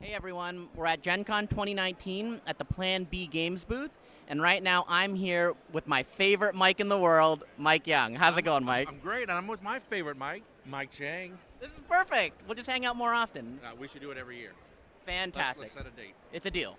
Hey everyone, we're at Gen Con 2019 at the Plan B Games booth, and right now I'm here with my favorite Mike in the world, Mike Young. How's it going, Mike? I'm great, and I'm with my favorite Mike, Mike Chang. This is perfect. We'll just hang out more often. We should do it every year. Fantastic. Let's set a date. It's a deal.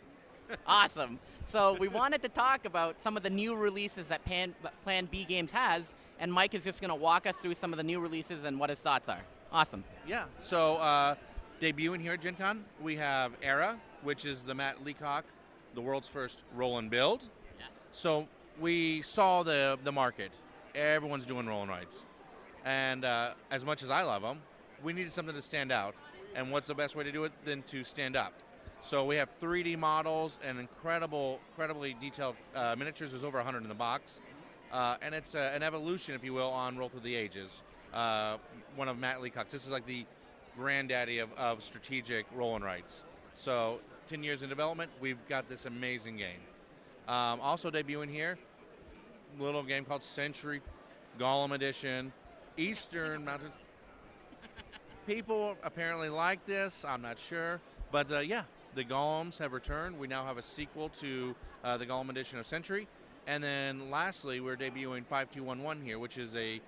Awesome. So we wanted to talk about some of the new releases that Plan B Games has, and Mike is just going to walk us through some of the new releases and what his thoughts are. Awesome. Yeah, so debuting here at Gen Con, we have Era, which is the Matt Leacock, the world's first roll and build. Yeah. So we saw the market. Everyone's doing roll and rides. And as much as I love them, we needed something to stand out. And what's the best way to do it than to stand up? So we have 3D models and incredibly detailed miniatures. There's over 100 in the box. And it's an evolution, if you will, on Roll Through the Ages. One of Matt Leacock's. This is like the granddaddy of strategic roll and rights. So 10 years in development, we've got this amazing game. Also debuting here, a little game called Century, Golem Edition, Eastern Mountains. People apparently like this, I'm not sure. But yeah, the Golems have returned. We now have a sequel to the Golem Edition of Century. And then lastly, we're debuting 5211 here, which is a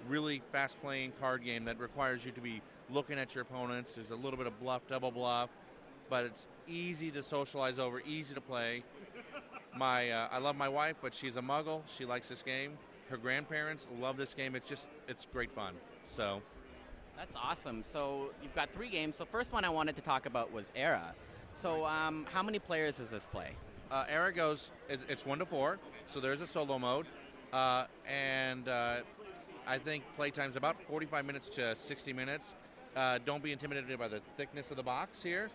really fast-playing card game that requires you to be looking at your opponents. There's a little bit of bluff, double bluff, but it's easy to socialize over, easy to play. I love my wife, but she's a muggle. She likes this game. Her grandparents love this game. It's great fun. So That's awesome. So you've got 3 games. The first one I wanted to talk about was Era. So how many players does this play? Era goes, it's 1 to 4, so there's a solo mode, and I think playtime's about 45 minutes to 60 minutes. Don't be intimidated by the thickness of the box here.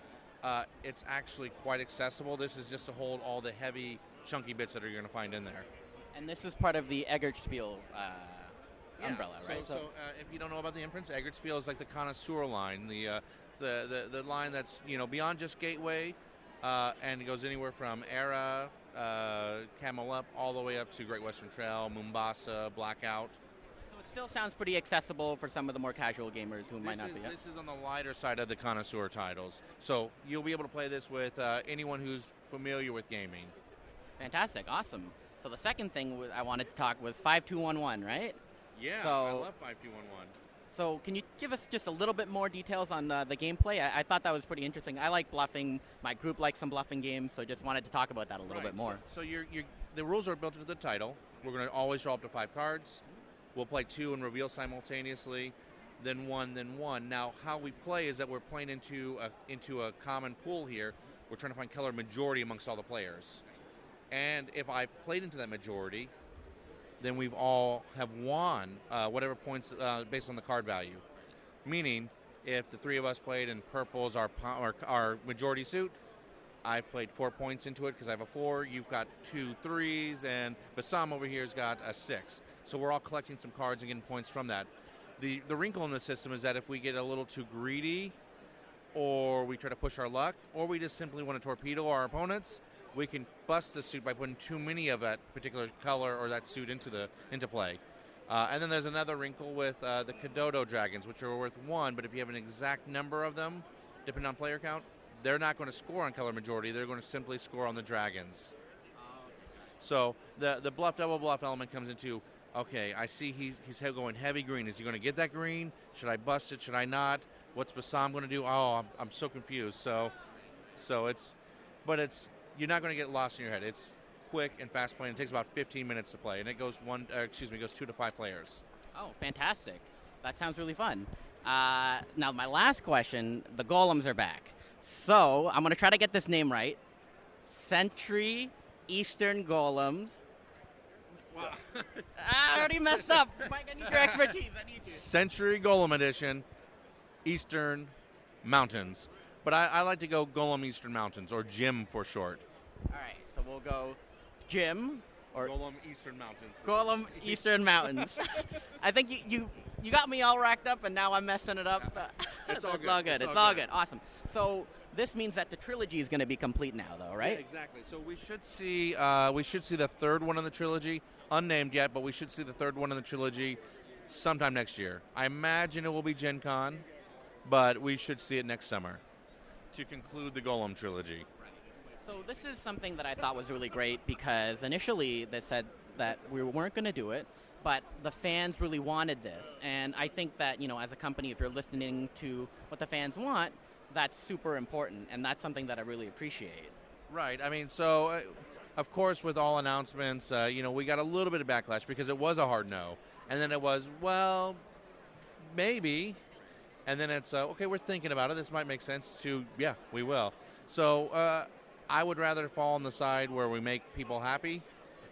It's actually quite accessible. This is just to hold all the heavy, chunky bits that you're going to find in there. And this is part of the Eggertspiel umbrella, right? So if you don't know about the imprints, Eggertspiel is like the connoisseur line, the line that's beyond just Gateway, and it goes anywhere from Era, Camel Up, all the way up to Great Western Trail, Mombasa, Blackout. So it still sounds pretty accessible for some of the more casual gamers who might not be. This is on the lighter side of the connoisseur titles. So you'll be able to play this with anyone who's familiar with gaming. Fantastic, awesome. So the second thing I wanted to talk was 5211, right? Yeah, So- I love 5211. So can you give us just a little bit more details on the gameplay? I thought that was pretty interesting. I like bluffing. My group likes some bluffing games, so just wanted to talk about that a little bit more. So the rules are built into the title. We're going to always draw up to 5 cards. We'll play 2 and reveal simultaneously, then 1, then 1. Now, how we play is that we're playing into a common pool here. We're trying to find color majority amongst all the players. And if I've played into that majority, then we've all have won whatever points based on the card value. Meaning, if the 3 of us played in purples, our majority suit, I've played 4 points into it because I have a 4. You've got 2 3s, and Bassam over here's got a 6. So we're all collecting some cards and getting points from that. The wrinkle in the system is that if we get a little too greedy, or we try to push our luck, or we just simply want to torpedo our opponents, we can bust the suit by putting too many of that particular color or that suit into play. And then there's another wrinkle with the Kododo dragons, which are worth 1, but if you have an exact number of them, depending on player count, they're not going to score on color majority. They're going to simply score on the dragons. So the bluff, double bluff element comes into, okay, I see he's going heavy green. Is he going to get that green? Should I bust it? Should I not? What's Bassam going to do? Oh, I'm so confused. So you're not going to get lost in your head. It's quick and fast playing. It takes about 15 minutes to play, and it goes 2 to 5 players. Oh, fantastic. That sounds really fun. Now, my last question, the Golems are back. So I'm going to try to get this name right. Century Eastern Golems. Wow. I already messed up. Mike, I need your expertise. I need you. Century Golem Edition, Eastern Mountains. But I like to go Golem Eastern Mountains, or GIM for short. All right, so we'll go Jim or Golem Eastern Mountains. Golem Eastern Mountains. I think you got me all racked up, and now I'm messing it up. It's all good. It's all good. It's all good. Awesome. So this means that the trilogy is going to be complete now, though, right? Yeah, exactly. So we should see the third one in the trilogy, unnamed yet, but we should see the third one in the trilogy sometime next year. I imagine it will be Gen Con, but we should see it next summer. to conclude the Golem Trilogy. So this is something that I thought was really great because initially they said that we weren't going to do it, but the fans really wanted this. And I think that, as a company, if you're listening to what the fans want, that's super important, and that's something that I really appreciate. Right. I mean, so, of course, with all announcements, we got a little bit of backlash because it was a hard no. And then it was, well, maybe. And then it's, okay, we're thinking about it. This might make sense to, yeah, we will. So I would rather fall on the side where we make people happy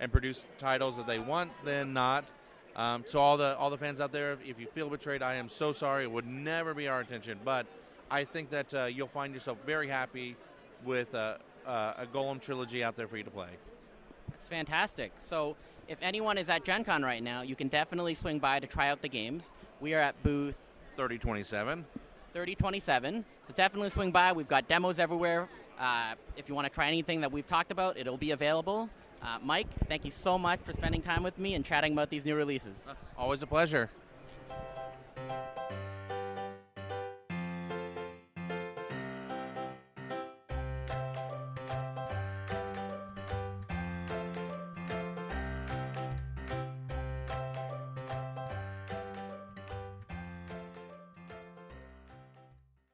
and produce titles that they want than not. So all the fans out there, if you feel betrayed, I am so sorry. It would never be our intention. But I think that you'll find yourself very happy with a Golem Trilogy out there for you to play. It's fantastic. So if anyone is at Gen Con right now, you can definitely swing by to try out the games. We are at booth 3027. 3027. So definitely swing by. We've got demos everywhere. If you want to try anything that we've talked about, it'll be available. Mike, thank you so much for spending time with me and chatting about these new releases. Always a pleasure.